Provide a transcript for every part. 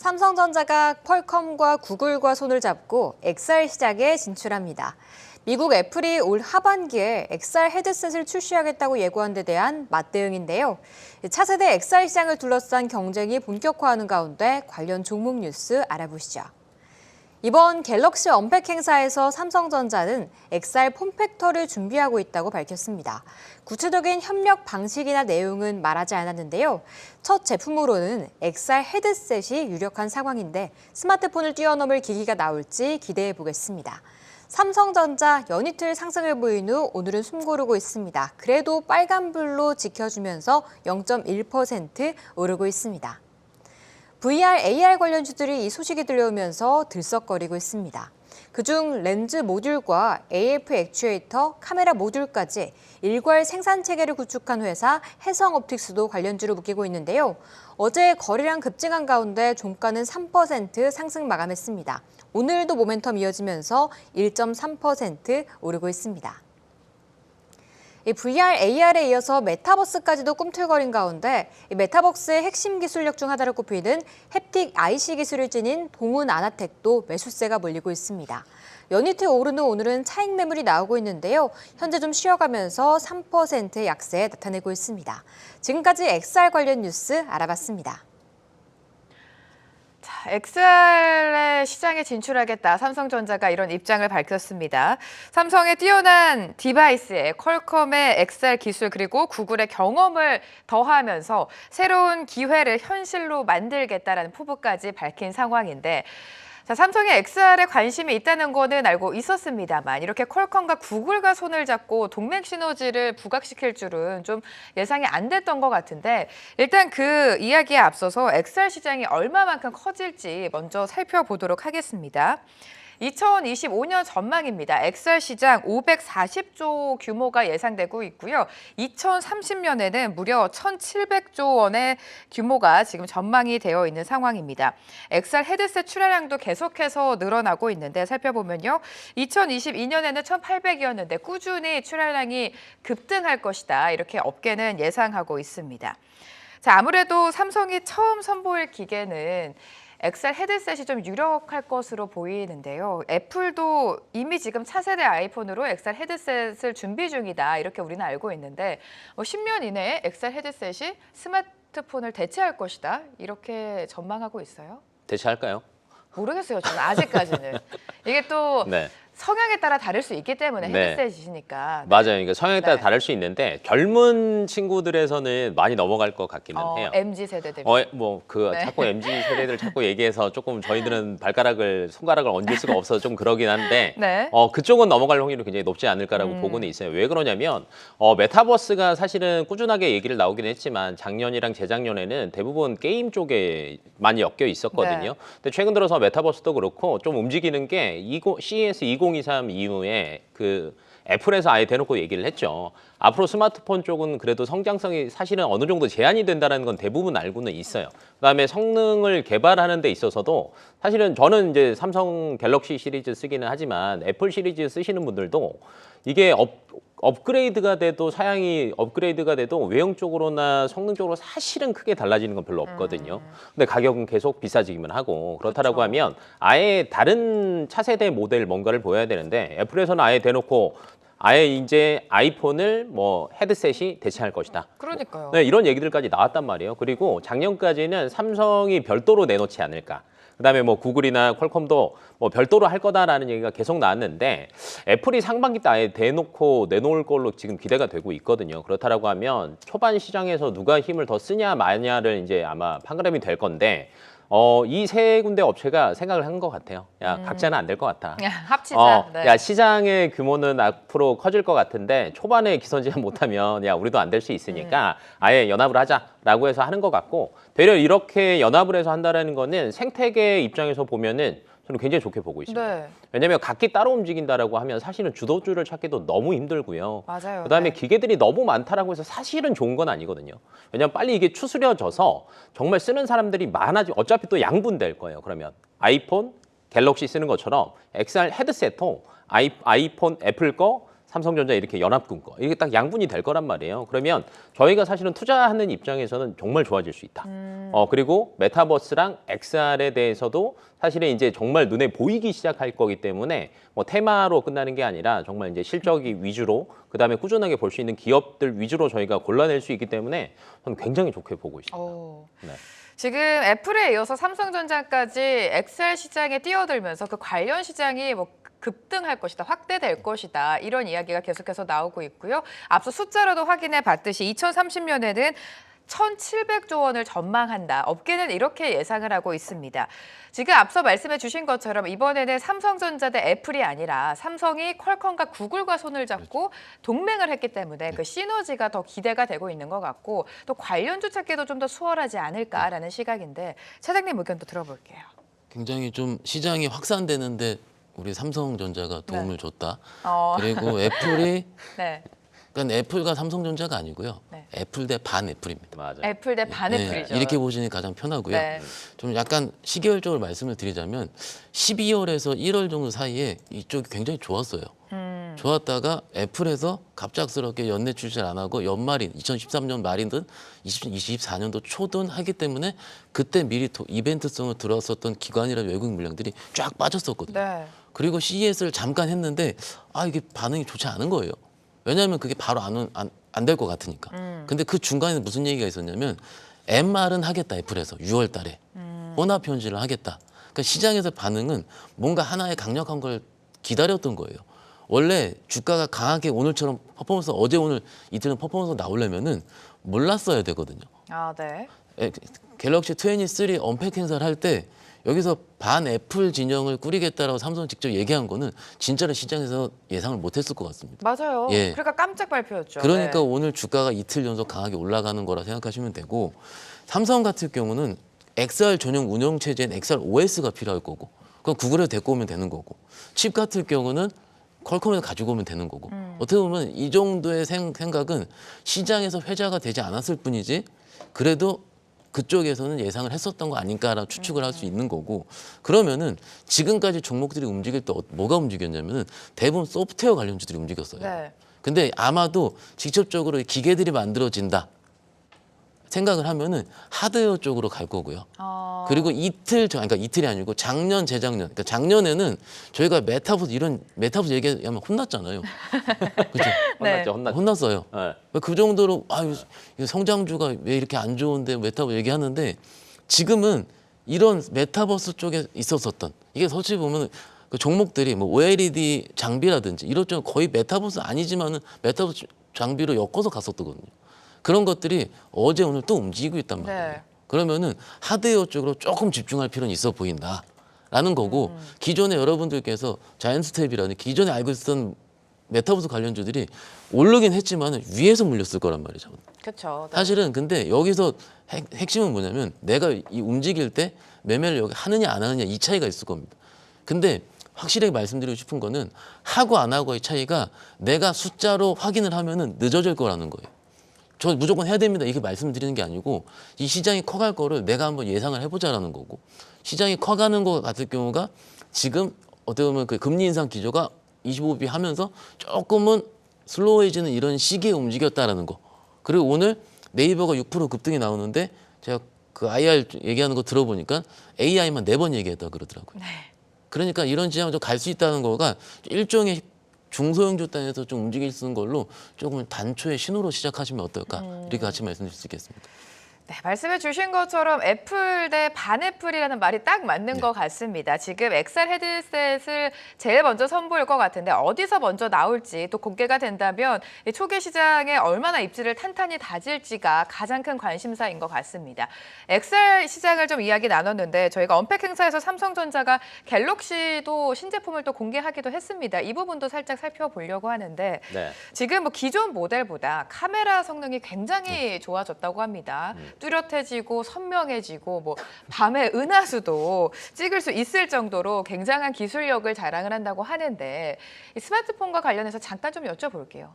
삼성전자가 퀄컴과 구글과 손을 잡고 XR 시장에 진출합니다. 미국 애플이 올 하반기에 XR 헤드셋을 출시하겠다고 예고한 데 대한 맞대응인데요. 차세대 XR 시장을 둘러싼 경쟁이 본격화하는 가운데 관련 종목 뉴스 알아보시죠. 이번 갤럭시 언팩 행사에서 삼성전자는 XR 폼팩터를 준비하고 있다고 밝혔습니다. 구체적인 협력 방식이나 내용은 말하지 않았는데요. 첫 제품으로는 XR 헤드셋이 유력한 상황인데 스마트폰을 뛰어넘을 기기가 나올지 기대해 보겠습니다. 삼성전자 연이틀 상승을 보인 후 오늘은 숨고르고 있습니다. 그래도 빨간불로 지켜주면서 0.1% 오르고 있습니다. VR, AR 관련주들이 이 소식이 들려오면서 들썩거리고 있습니다. 그중 렌즈 모듈과 AF 액추에이터, 카메라 모듈까지 일괄 생산 체계를 구축한 회사 해성옵틱스도 관련주로 묶이고 있는데요. 어제 거래량 급증한 가운데 종가는 3% 상승 마감했습니다. 오늘도 모멘텀 이어지면서 1.3% 오르고 있습니다. VR, AR에 이어서 메타버스까지도 꿈틀거린 가운데 메타버스의 핵심 기술력 중 하나로 꼽히는 햅틱 IC 기술을 지닌 동훈 아나텍도 매수세가 몰리고 있습니다. 연이틀 오른 후 오늘은 차익 매물이 나오고 있는데요. 현재 좀 쉬어가면서 3%의 약세 나타내고 있습니다. 지금까지 XR 관련 뉴스 알아봤습니다. XR의 시장에 진출하겠다. 삼성전자가 이런 입장을 밝혔습니다. 삼성의 뛰어난 디바이스에 퀄컴의 XR 기술 그리고 구글의 경험을 더하면서 새로운 기회를 현실로 만들겠다라는 포부까지 밝힌 상황인데 자, 삼성의 XR에 관심이 있다는 거는 알고 있었습니다만 이렇게 퀄컴과 구글과 손을 잡고 동맹 시너지를 부각시킬 줄은 좀 예상이 안 됐던 것 같은데 일단 그 이야기에 앞서서 XR 시장이 얼마만큼 커질지 먼저 살펴보도록 하겠습니다. 2025년 전망입니다. XR 시장 540조 규모가 예상되고 있고요. 2030년에는 무려 1,700조 원의 규모가 지금 전망이 되어 있는 상황입니다. XR 헤드셋 출하량도 계속해서 늘어나고 있는데 살펴보면요. 2022년에는 1,800이었는데 꾸준히 출하량이 급등할 것이다. 이렇게 업계는 예상하고 있습니다. 자, 아무래도 삼성이 처음 선보일 기계는 XR 헤드셋이 좀 유력할 것으로 보이는데요. 애플도 이미 지금 차세대 아이폰으로 XR 헤드셋을 준비 중이다. 이렇게 우리는 알고 있는데 10년 이내에 XR 헤드셋이 스마트폰을 대체할 것이다. 이렇게 전망하고 있어요. 대체할까요? 모르겠어요. 저는 아직까지는. 이게 또 네. 성향에 따라 다를 수 있기 때문에 네. 헤드셋이시니까. 맞아요. 그러니까 성향에 따라 네. 다를 수 있는데 젊은 친구들에서는 많이 넘어갈 것 같기는 해요. MZ 세대들. 네. 자꾸 MZ 세대들 자꾸 얘기해서 조금 저희들은 손가락을 얹을 수가 없어서 좀 그러긴 한데 네. 그쪽은 넘어갈 확률이 굉장히 높지 않을까라고 보고는 있어요. 왜 그러냐면 메타버스가 사실은 꾸준하게 얘기를 나오긴 했지만 작년이랑 재작년에는 대부분 게임 쪽에 많이 엮여 있었거든요. 네. 근데 최근 들어서 메타버스도 그렇고 좀 움직이는 게 CES 2023 이후에 애플에서 아예 대놓고 얘기를 했죠. 앞으로 스마트폰 쪽은 그래도 성장성이 사실은 어느 정도 제한이 된다는 건 대부분 알고는 있어요. 그다음에 성능을 개발하는 데 있어서도 사실은 저는 이제 삼성 갤럭시 시리즈 쓰기는 하지만 애플 시리즈 쓰시는 분들도 이게 업그레이드가 돼도 사양이 업그레이드가 돼도 외형적으로나 성능적으로 사실은 크게 달라지는 건 별로 없거든요. 근데 가격은 계속 비싸지기만 하고 그렇다라고 그렇죠. 하면 아예 다른 차세대 모델 뭔가를 보여야 되는데 애플에서는 아예 대놓고 아예 이제 아이폰을 헤드셋이 대체할 것이다. 그러니까요. 네, 이런 얘기들까지 나왔단 말이에요. 그리고 작년까지는 삼성이 별도로 내놓지 않을까. 그다음에 구글이나 퀄컴도 별도로 할 거다라는 얘기가 계속 나왔는데 애플이 상반기 때 아예 대놓고 내놓을 걸로 지금 기대가 되고 있거든요. 그렇다라고 하면 초반 시장에서 누가 힘을 더 쓰냐 마냐를 이제 아마 판가름이 될 건데 이 세 군데 업체가 생각을 한 것 같아요. 야, 각자는 안 될 것 같아. 합치자. 네. 야, 시장의 규모는 앞으로 커질 것 같은데 초반에 기선제압 못하면 야, 우리도 안 될 수 있으니까 아예 연합을 하자라고 해서 하는 것 같고 되려 이렇게 연합을 해서 한다라는 거는 생태계 입장에서 보면은 저는 굉장히 좋게 보고 있습니다. 네. 왜냐하면 각기 따로 움직인다라고 하면 사실은 주도주를 찾기도 너무 힘들고요. 맞아요. 그다음에 네. 기계들이 너무 많다라고 해서 사실은 좋은 건 아니거든요. 왜냐하면 빨리 이게 추스려져서 정말 쓰는 사람들이 많아지고 어차피 또 양분될 거예요. 그러면 아이폰, 갤럭시 쓰는 것처럼 XR 헤드셋도 아이폰, 애플 거, 삼성전자 이렇게 연합군 거 이게 딱 양분이 될 거란 말이에요. 그러면 저희가 사실은 투자하는 입장에서는 정말 좋아질 수 있다. 그리고 메타버스랑 XR에 대해서도 사실은 이제 정말 눈에 보이기 시작할 거기 때문에 뭐 테마로 끝나는 게 아니라 정말 이제 실적이 위주로 그다음에 꾸준하게 볼 수 있는 기업들 위주로 저희가 골라낼 수 있기 때문에 저는 굉장히 좋게 보고 있습니다. 오. 네. 지금 애플에 이어서 삼성전자까지 XR 시장에 뛰어들면서 그 관련 시장이 뭐 급등할 것이다, 확대될 것이다 이런 이야기가 계속해서 나오고 있고요. 앞서 숫자로도 확인해 봤듯이 2030년에는 1,700조 원을 전망한다. 업계는 이렇게 예상을 하고 있습니다. 지금 앞서 말씀해 주신 것처럼 이번에는 삼성전자 대 애플이 아니라 삼성이 퀄컴과 구글과 손을 잡고 동맹을 했기 때문에 그 시너지가 더 기대가 되고 있는 것 같고 또 관련주 찾기도 좀 더 수월하지 않을까라는 시각인데 차장님 의견도 들어볼게요. 굉장히 좀 시장이 확산되는데 우리 삼성전자가 도움을 줬다. 어. 그리고 애플이 네, 그러니까 애플과 삼성전자가 아니고요. 네. 애플 대 반 애플입니다. 맞아요. 애플 대 반 네, 애플이죠. 이렇게 보시는 게 가장 편하고요. 네. 좀 약간 시계열적으로 말씀을 드리자면 12월에서 1월 정도 사이에 이쪽이 굉장히 좋았어요. 좋았다가 애플에서 갑작스럽게 연내 출시를 안 하고 연말인 2013년 말이든 2024년도 초든 하기 때문에 그때 미리 이벤트성을 들어왔었던 기관이나 외국 물량들이 쫙 빠졌었거든요. 네. 그리고 CES를 잠깐 했는데 이게 반응이 좋지 않은 거예요. 왜냐하면 그게 바로 안 될 것 같으니까. 근데 그 중간에 무슨 얘기가 있었냐면 MR은 하겠다 애플에서 6월 달에 혼합 현질을 하겠다. 그러니까 시장에서 반응은 뭔가 하나의 강력한 걸 기다렸던 거예요. 원래 주가가 강하게 오늘처럼 퍼포먼스 어제 오늘 이틀은 퍼포먼스 나오려면은 몰랐어야 되거든요. 아, 네. 갤럭시 23 언팩 행사를 할 때 여기서 반 애플 진영을 꾸리겠다라고 삼성 직접 얘기한 거는 진짜로 시장에서 예상을 못했을 것 같습니다. 맞아요. 예. 그러니까 깜짝 발표였죠. 그러니까 네. 오늘 주가가 이틀 연속 강하게 올라가는 거라 생각하시면 되고 삼성 같은 경우는 XR 전용 운영 체제인 XR OS가 필요할 거고 그럼 구글에서 데리고 오면 되는 거고 칩 같은 경우는 퀄컴에서 가지고 오면 되는 거고 어떻게 보면 이 정도의 생각은 시장에서 회자가 되지 않았을 뿐이지 그래도 그쪽에서는 예상을 했었던 거 아닌가라는 추측을 할 수 있는 거고 그러면은 지금까지 종목들이 움직일 때 뭐가 움직였냐면은 대부분 소프트웨어 관련주들이 움직였어요. 네. 근데 아마도 직접적으로 기계들이 만들어진다 생각을 하면은 하드웨어 쪽으로 갈 거고요. 그리고 그러니까 이틀이 아니고 작년, 재작년, 그러니까 작년에는 저희가 메타버스 얘기하면 혼났잖아요. 그렇죠? 네. 혼났죠. 혼났어요. 네. 그 정도로 이거 성장주가 왜 이렇게 안 좋은데 메타버스 얘기하는데 지금은 이런 메타버스 쪽에 있었었던 이게 솔직히 보면 그 종목들이 뭐 OLED 장비라든지 이런 쪽 거의 메타버스 아니지만은 메타버스 장비로 엮어서 갔었거든요. 그런 것들이 어제 오늘 또 움직이고 있단 말이에요. 네. 그러면은 하드웨어 쪽으로 조금 집중할 필요는 있어 보인다라는 거고 기존에 여러분들께서 자이언트스텝이라는 기존에 알고 있었던 메타버스 관련주들이 오르긴 했지만 위에서 물렸을 거란 말이죠. 그렇죠. 네. 사실은 근데 여기서 핵심은 뭐냐면 내가 이 움직일 때 매매를 여기 하느냐 안 하느냐 이 차이가 있을 겁니다. 근데 확실하게 말씀드리고 싶은 거는 하고 안 하고의 차이가 내가 숫자로 확인을 하면은 늦어질 거라는 거예요. 저 무조건 해야 됩니다. 이렇게 말씀드리는 게 아니고 이 시장이 커갈 거를 내가 한번 예상을 해보자라는 거고 시장이 커가는 것 같은 경우가 지금 어떻게 보면 그 금리 인상 기조가 25비 하면서 조금은 슬로우해지는 이런 시기에 움직였다라는 거. 그리고 오늘 네이버가 6% 급등이 나오는데 제가 그 IR 얘기하는 거 들어보니까 AI만 4번 얘기했다 그러더라고요. 네. 그러니까 이런 지점을 좀 갈 수 있다는 거가 일종의 중소형주 단에서 좀 움직일 수 있는 걸로 조금 단초의 신호로 시작하시면 어떨까 이렇게 같이 말씀드릴 수 있겠습니다. 네, 말씀해 주신 것처럼 애플 대 반애플이라는 말이 딱 맞는 것 같습니다. 지금 XR 헤드셋을 제일 먼저 선보일 것 같은데 어디서 먼저 나올지 또 공개가 된다면 이 초기 시장에 얼마나 입지를 탄탄히 다질지가 가장 큰 관심사인 것 같습니다. XR 시장을 좀 이야기 나눴는데 저희가 언팩 행사에서 삼성전자가 갤럭시도 신제품을 또 공개하기도 했습니다. 이 부분도 살짝 살펴보려고 하는데 네. 지금 뭐 기존 모델보다 카메라 성능이 굉장히 좋아졌다고 합니다. 뚜렷해지고 선명해지고 뭐 밤에 은하수도 찍을 수 있을 정도로 굉장한 기술력을 자랑을 한다고 하는데 이 스마트폰과 관련해서 잠깐 좀 여쭤볼게요.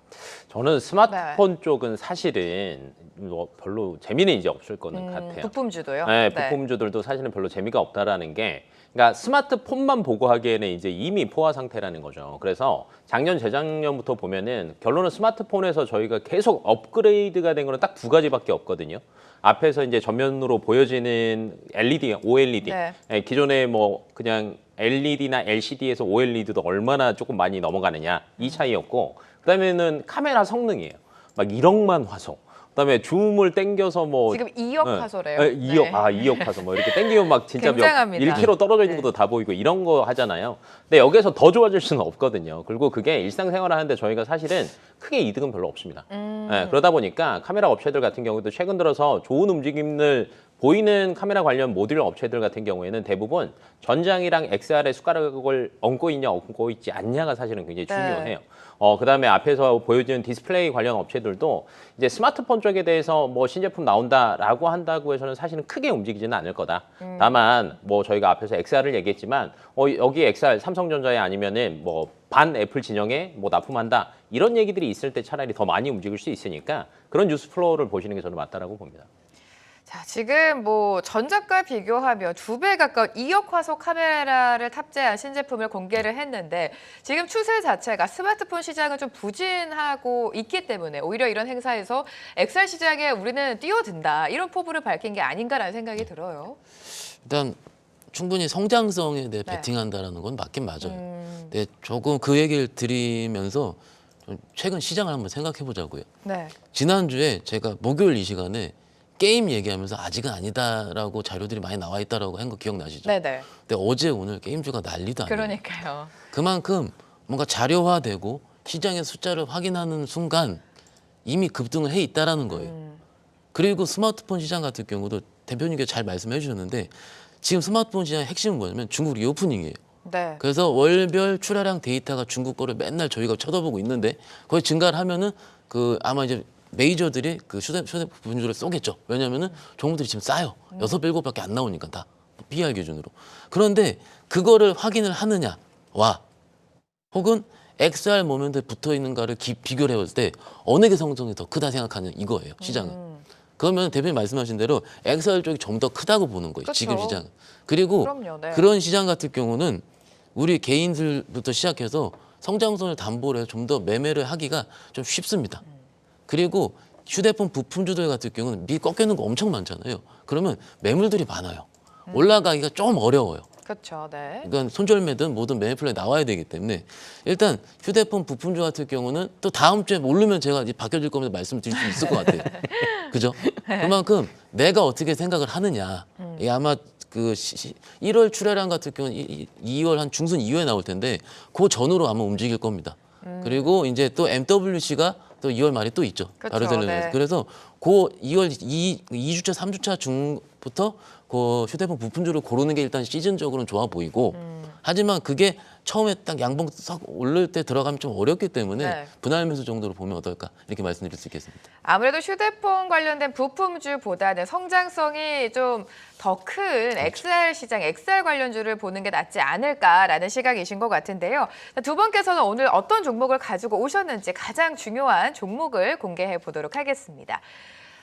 저는 스마트폰 쪽은 사실은 뭐 별로 재미는 이제 없을 거는 같아요. 부품주도요? 네, 부품주들도 사실은 별로 재미가 없다라는 게 그러니까 스마트폰만 보고 하기에는 이제 이미 포화 상태라는 거죠. 그래서 작년, 재작년부터 보면은 결론은 스마트폰에서 저희가 계속 업그레이드가 된 거는 딱 두 가지밖에 없거든요. 앞에서 이제 전면으로 보여지는 LED, OLED. 네. 예, 기존에 뭐 그냥 LED나 LCD에서 OLED도 얼마나 조금 많이 넘어가느냐 이 차이였고, 그다음에는 카메라 성능이에요. 막 1억만 화소. 그다음에 줌을 땡겨서 뭐 지금 2억 화소래요. 2억 네. 2억 화소 뭐 이렇게 땡기면 막 진짜 굉장합니다. 1km 떨어져 있는 네. 것도 다 보이고 이런 거 하잖아요. 근데 여기서 더 좋아질 수는 없거든요. 그리고 그게 일상생활을 하는데 저희가 사실은 크게 이득은 별로 없습니다. 네, 그러다 보니까 카메라 업체들 같은 경우도 최근 들어서 좋은 움직임을 보이는 카메라 관련 모듈 업체들 같은 경우에는 대부분 전장이랑 XR의 숟가락을 얹고 있냐 얹고 있지 않냐가 사실은 굉장히 네. 중요해요. 그다음에 앞에서 보여주는 디스플레이 관련 업체들도 이제 스마트폰 쪽에 대해서 뭐 신제품 나온다라고 한다고 해서는 사실은 크게 움직이지는 않을 거다. 다만 뭐 저희가 앞에서 XR을 얘기했지만 여기 XR 삼성전자에 아니면은 뭐 반 애플 진영에 뭐 납품한다 이런 얘기들이 있을 때 차라리 더 많이 움직일 수 있으니까 그런 뉴스 플로우를 보시는 게 저는 맞다라고 봅니다. 자, 지금 뭐 전작과 비교하면 2배 가까운 2억 화소 카메라를 탑재한 신제품을 공개를 했는데 지금 추세 자체가 스마트폰 시장은 좀 부진하고 있기 때문에 오히려 이런 행사에서 XR 시장에 우리는 뛰어든다 이런 포부를 밝힌 게 아닌가라는 생각이 들어요. 일단 충분히 성장성에 대해 네. 베팅한다라는 건 맞긴 맞아요. 근데 조금 그 얘기를 드리면서 좀 최근 시장을 한번 생각해 보자고요. 네. 지난주에 제가 목요일 이 시간에 게임 얘기하면서 아직은 아니다라고 자료들이 많이 나와 있다라고 한 거 기억나시죠? 네네. 근데 어제 오늘 게임주가 난리도 아니에요. 그러니까요. 그만큼 뭔가 자료화되고 시장의 숫자를 확인하는 순간 이미 급등을 해 있다라는 거예요. 그리고 스마트폰 시장 같은 경우도 대표님께서 잘 말씀해 주셨는데 지금 스마트폰 시장의 핵심은 뭐냐면 중국 리오프닝이에요. 네. 그래서 월별 출하량 데이터가 중국 거를 맨날 저희가 쳐다보고 있는데 거의 증가를 하면은 그 아마 이제 메이저들이 그 휴대폰주를 쏘겠죠. 왜냐면은 종목들이 지금 싸요. 6-7밖에 안 나오니까 다 PR 기준으로. 그런데 그거를 확인을 하느냐와 혹은 XR 모멘트에 붙어 있는가를 비교를 해봤을 때 어느 게 성장이 더 크다 생각하는 이거예요. 시장은. 그러면 대표님 말씀하신 대로 XR 쪽이 좀 더 크다고 보는 거예요. 그쵸. 지금 시장은. 그리고 그럼요, 네. 그런 시장 같은 경우는 우리 개인들부터 시작해서 성장성을 담보로 해서 좀 더 매매를 하기가 좀 쉽습니다. 그리고 휴대폰 부품주들 같은 경우는 미 꺾여 있는 거 엄청 많잖아요. 그러면 매물들이 많아요. 올라가기가 좀 어려워요. 그렇죠. 네. 그러니까 손절매든 뭐든 매매 플랜이 나와야 되기 때문에 일단 휴대폰 부품주 같은 경우는 또 다음 주에 모르면 제가 이제 바뀌어질 거면서 말씀드릴 수 있을 것 같아요. 그죠? 그만큼 내가 어떻게 생각을 하느냐. 이게 아마 그 1월 출하량 같은 경우는 2월 한 중순 이후에 나올 텐데 그 전후로 아마 움직일 겁니다. 그리고 이제 또 MWC가 또 2월 말에 또 있죠. 그쵸, 바르셀로나에서. 네. 그래서 그 2주차, 3주차 중부터 그 휴대폰 부품주를 고르는 게 일단 시즌적으로는 좋아 보이고 하지만 그게 처음에 딱 양봉 싹 오를 때 들어가면 좀 어렵기 때문에 네. 분할 매수 정도로 보면 어떨까 이렇게 말씀드릴 수 있겠습니다. 아무래도 휴대폰 관련된 부품주보다는 성장성이 좀 더 큰 XR 시장, XR 관련주를 보는 게 낫지 않을까라는 시각이신 것 같은데요. 두 분께서는 오늘 어떤 종목을 가지고 오셨는지 가장 중요한 종목을 공개해 보도록 하겠습니다.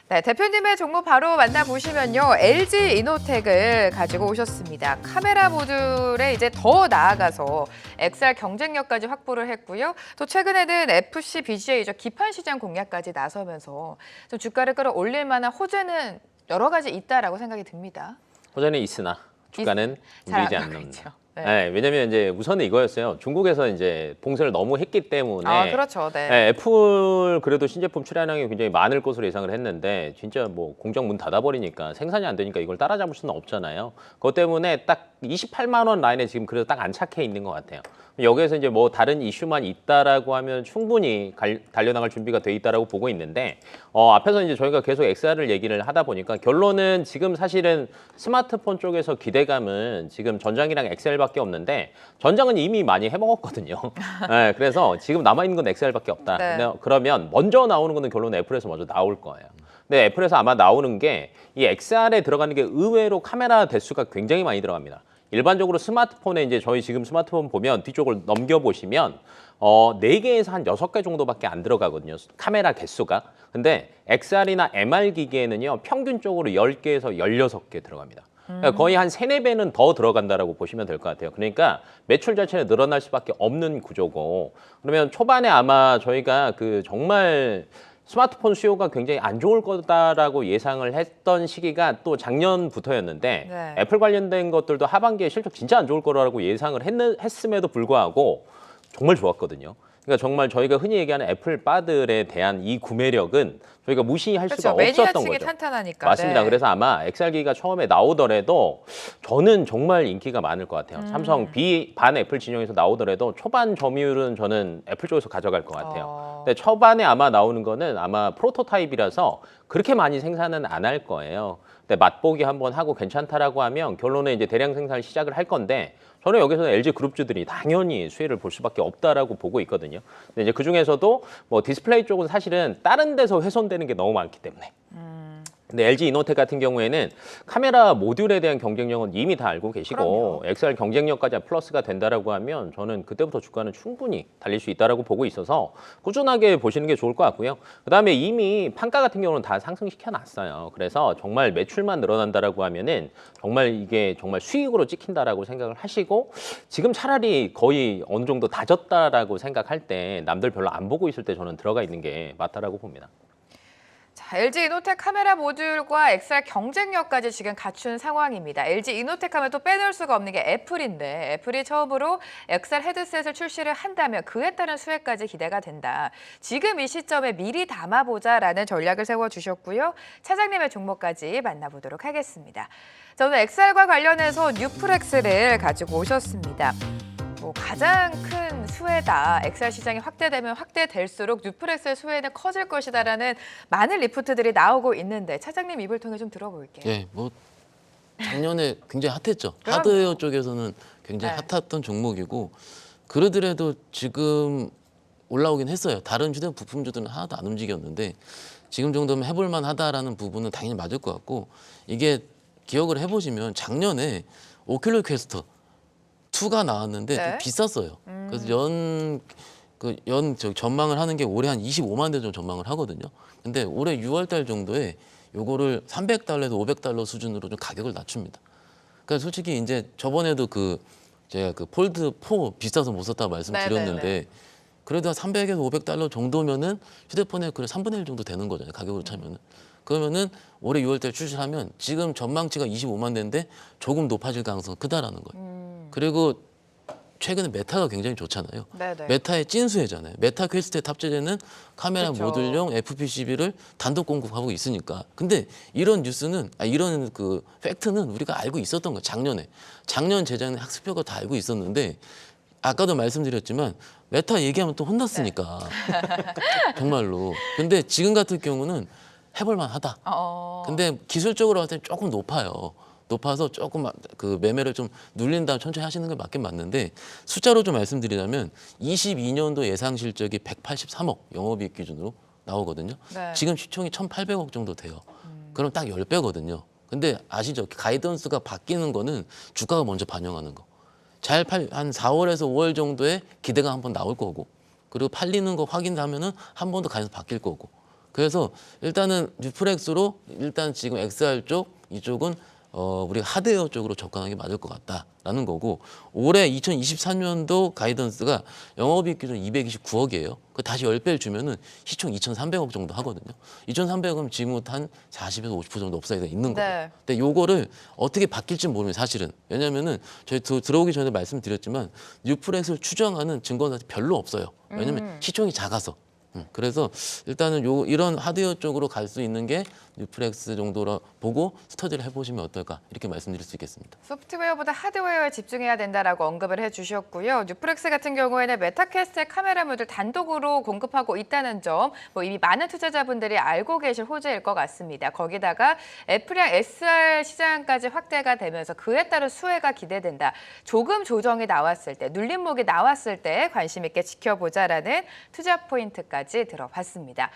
네, 대표님의 종목 바로 만나보시면요. LG 이노텍을 가지고 오셨습니다. 카메라 모듈에 이제 더 나아가서 XR 경쟁력까지 확보를 했고요. 또 최근에는 FC, BGA죠. 기판 시장 공략까지 나서면서 좀 주가를 끌어올릴 만한 호재는 여러 가지 있다라고 생각이 듭니다. 호재는 있으나 주가는 잘안 움직이지 가고 않는다. 있죠. 네. 네, 왜냐면 이제 우선은 이거였어요. 중국에서 이제 봉쇄를 너무 했기 때문에 아, 그렇죠. 네. 네, 애플 그래도 신제품 출하량이 굉장히 많을 것으로 예상을 했는데 진짜 뭐 공장 문 닫아버리니까 생산이 안 되니까 이걸 따라잡을 수는 없잖아요. 그것 때문에 딱 28만 원 라인에 지금 그래도 딱 안착해 있는 것 같아요. 여기에서 이제 뭐 다른 이슈만 있다라고 하면 충분히 달려나갈 준비가 돼 있다라고 보고 있는데 앞에서 이제 저희가 계속 XR을 얘기를 하다 보니까 결론은 지금 사실은 스마트폰 쪽에서 기대감은 지금 전장이랑 XR밖에 없는데 전장은 이미 많이 해먹었거든요. 네, 그래서 지금 남아있는 건 XR밖에 없다. 네. 근데 그러면 먼저 나오는 거는 결론은 애플에서 먼저 나올 거예요. 근데 애플에서 아마 나오는 게 이 XR에 들어가는 게 의외로 카메라 대수가 굉장히 많이 들어갑니다. 일반적으로 스마트폰에 이제 저희 지금 스마트폰 보면 뒤쪽을 넘겨보시면 4개에서 한 6개 정도밖에 안 들어가거든요. 카메라 개수가. 근데 XR이나 MR 기기에는요. 평균적으로 10개에서 16개 들어갑니다. 그러니까 거의 한 3-4배는 더 들어간다라고 보시면 될 것 같아요. 그러니까 매출 자체는 늘어날 수밖에 없는 구조고 그러면 초반에 아마 저희가 그 정말 스마트폰 수요가 굉장히 안 좋을 거다라고 예상을 했던 시기가 또 작년부터였는데 네. 애플 관련된 것들도 하반기에 실적 진짜 안 좋을 거라고 예상을 했음에도 불구하고 정말 좋았거든요. 그러니까 정말 저희가 흔히 얘기하는 애플 바들에 대한 이 구매력은 저희가 무시할 수가 그렇죠. 없었던 매니아층이 거죠. 탄탄하니까. 맞습니다. 네. 그래서 아마 XR기가 처음에 나오더라도 저는 정말 인기가 많을 것 같아요. 삼성 반 애플 진영에서 나오더라도 초반 점유율은 저는 애플 쪽에서 가져갈 것 같아요. 근데 초반에 아마 나오는 거는 아마 프로토타입이라서 그렇게 많이 생산은 안 할 거예요. 근데 맛보기 한번 하고 괜찮다라고 하면 결론은 이제 대량 생산을 시작을 할 건데 저는 여기서는 LG 그룹주들이 당연히 수혜를 볼 수밖에 없다라고 보고 있거든요. 근데 이제 그 중에서도 뭐 디스플레이 쪽은 사실은 다른 데서 훼손되는 게 너무 많기 때문에. 근데 LG 이노텍 같은 경우에는 카메라 모듈에 대한 경쟁력은 이미 다 알고 계시고 XR 경쟁력까지 플러스가 된다라고 하면 저는 그때부터 주가는 충분히 달릴 수 있다라고 보고 있어서 꾸준하게 보시는 게 좋을 것 같고요. 그다음에 이미 판가 같은 경우는 다 상승시켜 놨어요. 그래서 정말 매출만 늘어난다라고 하면은 정말 이게 정말 수익으로 찍힌다라고 생각을 하시고 지금 차라리 거의 어느 정도 다졌다라고 생각할 때 남들 별로 안 보고 있을 때 저는 들어가 있는 게 맞다라고 봅니다. 자, LG 이노텍 카메라 모듈과 XR 경쟁력까지 지금 갖춘 상황입니다. LG 이노텍 하면 또 빼놓을 수가 없는 게 애플인데 애플이 처음으로 XR 헤드셋을 출시를 한다면 그에 따른 수혜까지 기대가 된다. 지금 이 시점에 미리 담아보자라는 전략을 세워주셨고요. 차장님의 종목까지 만나보도록 하겠습니다. 자, 오늘 XR과 관련해서 뉴프렉스를 가지고 오셨습니다. 가장 큰 수혜다. XR 시장이 확대되면 확대될수록 뉴프렉스의 수혜는 커질 것이다라는 많은 리포트들이 나오고 있는데 차장님 입을 통해 좀 들어볼게요. 예, 뭐 작년에 굉장히 핫했죠. 그럼요. 하드웨어 쪽에서는 굉장히 네. 핫했던 종목이고 그러더라도 지금 올라오긴 했어요. 다른 휴대폰 부품주들은 하나도 안 움직였는데 지금 정도면 해볼만 하다라는 부분은 당연히 맞을 것 같고 이게 기억을 해보시면 작년에 오큘러 퀘스트 2가 나왔는데 네. 좀 비쌌어요. 그래서 전망을 하는 게 올해 한 25만 대 정도 전망을 하거든요. 근데 올해 6월 달 정도에 요거를 $300에서 $500 수준으로 좀 가격을 낮춥니다. 그러니까 솔직히 이제 저번에도 제가 폴드 4 비싸서 못 샀다고 말씀드렸는데 네네네. 그래도 한 $300에서 $500 정도면은 휴대폰의 3분의 1 정도 되는 거잖아요. 가격으로 차면은. 그러면은 올해 6월 달 출시하면 지금 전망치가 25만 대인데 조금 높아질 가능성이 크다라는 거예요. 그리고 최근에 메타가 굉장히 좋잖아요. 네네. 메타의 찐수혜잖아요. 메타 퀘스트에 탑재되는 카메라 그쵸. 모듈용 FPCB를 단독 공급하고 있으니까. 근데 이런 뉴스는 이런 팩트는 우리가 알고 있었던 거예요. 작년 재작년 학습표가 다 알고 있었는데 아까도 말씀드렸지만 메타 얘기하면 또 혼났으니까 정말로. 근데 지금 같은 경우는 해볼만 하다. 근데 기술적으로 봤을 때 조금 높아서 조금 매매를 좀 눌린 다음 천천히 하시는 게 맞긴 맞는데 숫자로 좀 말씀드리자면 22년도 예상 실적이 183억 영업이익 기준으로 나오거든요. 네. 지금 시총이 1,800억 정도 돼요. 그럼 딱 10배거든요. 근데 아시죠? 가이던스가 바뀌는 거는 주가가 먼저 반영하는 거. 한 4월에서 5월 정도에 기대가 한번 나올 거고 그리고 팔리는 거 확인하면은 한 번 더 가이던스 바뀔 거고. 그래서 일단은 뉴프렉스로 일단 지금 XR 쪽 이쪽은 우리가 하드웨어 쪽으로 접근하는 게 맞을 것 같다라는 거고 올해 2024년도 가이던스가 영업이익 기준 229억이에요. 그 다시 10배를 주면은 시총 2,300억 정도 하거든요. 2,300억은 지금부터 한 40에서 50% 정도 업사이드가 있는 거예요. 네. 근데 요거를 어떻게 바뀔지 모르면 사실은 왜냐면은 저희 들어오기 전에 말씀드렸지만 뉴프렉스를 추정하는 증거는 별로 없어요. 왜냐면 시총이 작아서. 그래서 일단은 이런 하드웨어 쪽으로 갈 수 있는 게 뉴프렉스 정도로 보고 스터디를 해보시면 어떨까 이렇게 말씀드릴 수 있겠습니다. 소프트웨어보다 하드웨어에 집중해야 된다라고 언급을 해주셨고요. 뉴프렉스 같은 경우에는 메타퀘스트의 카메라 모듈 단독으로 공급하고 있다는 점 이미 많은 투자자분들이 알고 계실 호재일 것 같습니다. 거기다가 애플이랑 SR 시장까지 확대가 되면서 그에 따른 수혜가 기대된다. 조금 조정이 나왔을 때, 눌림목이 나왔을 때 관심 있게 지켜보자라는 투자 포인트까지 들어봤습니다.